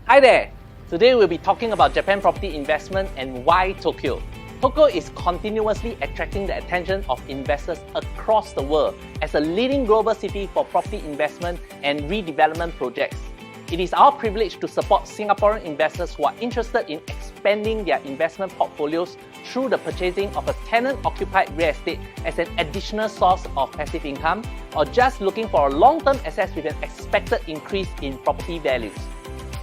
Hi there! Today we'll be talking about Japan property investment and why Tokyo. Tokyo is continuously attracting the attention of investors across the world as a leading global city for property investment and redevelopment projects. It is our privilege to support Singaporean investors who are interested in expanding their investment portfolios through the purchasing of a tenant-occupied real estate as an additional source of passive income, or just looking for a long-term asset with an expected increase in property values.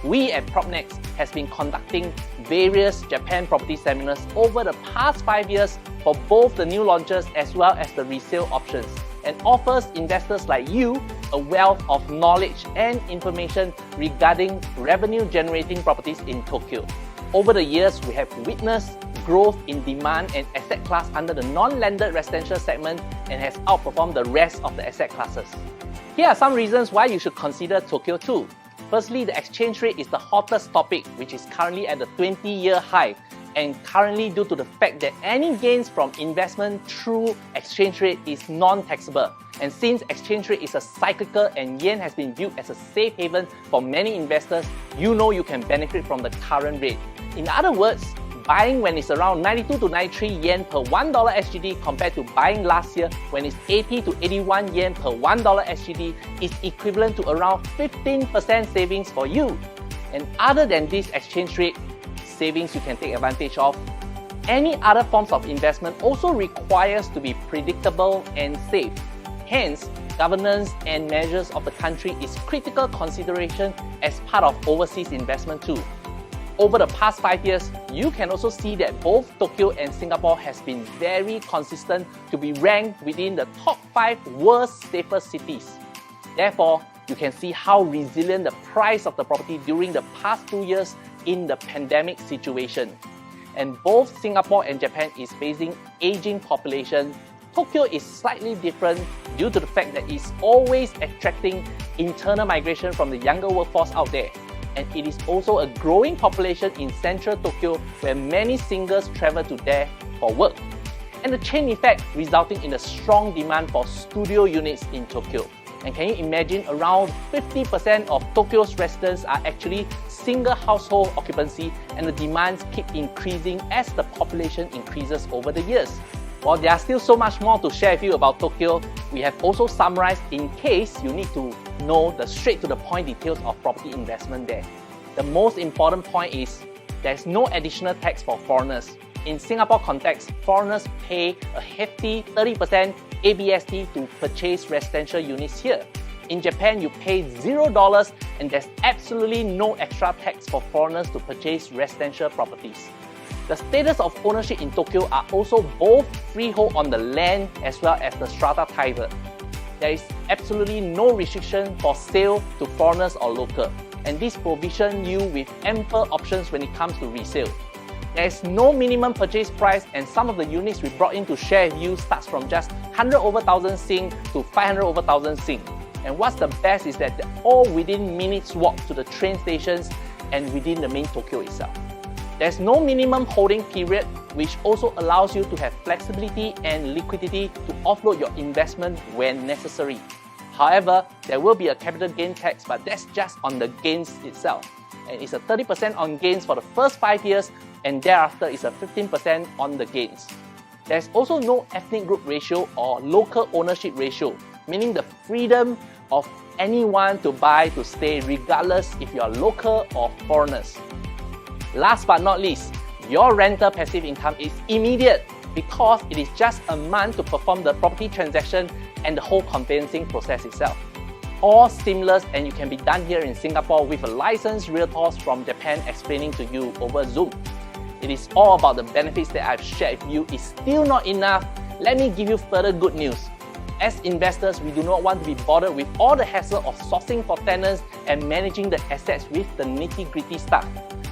We at PropNext has been conducting various Japan property seminars over the past 5 years for both the new launches as well as the resale options, and offers investors like you a wealth of knowledge and information regarding revenue-generating properties in Tokyo. Over the years, we have witnessed growth in demand and asset class under the non-landed residential segment and has outperformed the rest of the asset classes. Here are some reasons why you should consider Tokyo too. Firstly, the exchange rate is the hottest topic, which is currently at the 20-year high, and currently due to the fact that any gains from investment through exchange rate is non-taxable. And since exchange rate is a cyclical and yen has been viewed as a safe haven for many investors, you know you can benefit from the current rate. In other words, buying when it's around 92 to 93 yen per $1 SGD compared to buying last year when it's 80 to 81 yen per $1 SGD is equivalent to around 15% savings for you. And other than this exchange rate savings you can take advantage of, any other forms of investment also requires to be predictable and safe. Hence, governance and measures of the country is critical consideration as part of overseas investment too. Over the past 5 years, you can also see that both Tokyo and Singapore has been very consistent to be ranked within the top 5 worst safest cities. Therefore, you can see how resilient the price of the property during the past 2 years in the pandemic situation. And both Singapore and Japan is facing aging population. Tokyo is slightly different due to the fact that it's always attracting internal migration from the younger workforce out there. And it is also a growing population in central Tokyo where many singles travel to there for work. And the chain effect resulting in a strong demand for studio units in Tokyo. And can you imagine around 50% of Tokyo's residents are actually single household occupancy, and the demands keep increasing as the population increases over the years. While there are still so much more to share with you about Tokyo, we have also summarized in case you need to know the straight to the point details of property investment there. The most important point is there's no additional tax for foreigners. In Singapore context, foreigners pay a hefty 30% ABST to purchase residential units here. In Japan, you pay $0 and there's absolutely no extra tax for foreigners to purchase residential properties. The status of ownership in Tokyo are also both freehold on the land as well as the strata title. There is absolutely no restriction for sale to foreigners or local, and this provisions you with ample options when it comes to resale. There is no minimum purchase price, and some of the units we brought in to share with you starts from just 100 over 1000 Sing to 500 over 1000 Sing. And what's the best is that they're all within minutes walk to the train stations and within the main Tokyo itself. There's no minimum holding period, which also allows you to have flexibility and liquidity to offload your investment when necessary. However, there will be a capital gain tax, but that's just on the gains itself. And it's a 30% on gains for the first 5 years, and thereafter is a 15% on the gains. There's also no ethnic group ratio or local ownership ratio, meaning the freedom of anyone to buy to stay regardless if you are local or foreigners. Last but not least, your rental passive income is immediate because it is just a month to perform the property transaction and the whole conveyancing process itself. All seamless, and you can be done here in Singapore with a licensed realtor from Japan explaining to you over Zoom. It is all about the benefits that I've shared with you. Is still not enough. Let me give you further good news. As investors, we do not want to be bothered with all the hassle of sourcing for tenants and managing the assets with the nitty-gritty stuff.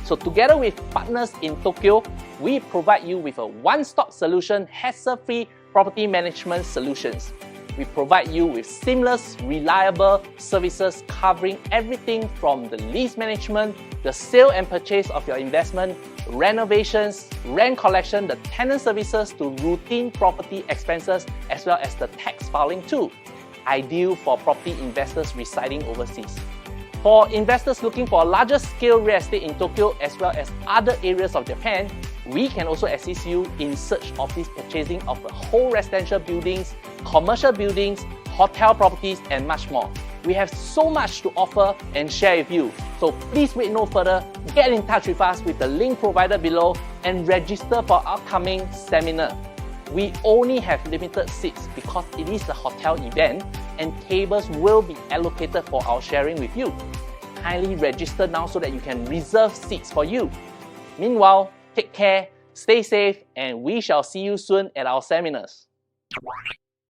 So together with partners in Tokyo, we provide you with a one-stop solution, hassle-free property management solutions. We provide you with seamless, reliable services covering everything from the lease management, the sale and purchase of your investment, renovations, rent collection, the tenant services to routine property expenses, as well as the tax filing too. Ideal for property investors residing overseas. For investors looking for a larger scale real estate in Tokyo as well as other areas of Japan, we can also assist you in search of this purchasing of the whole residential buildings, commercial buildings, hotel properties, and much more. We have so much to offer and share with you. So please wait no further, get in touch with us with the link provided below and register for our upcoming seminar. We only have limited seats because it is a hotel event and tables will be allocated for our sharing with you. Kindly register now so that you can reserve seats for you. Meanwhile, take care, stay safe, and we shall see you soon at our seminars.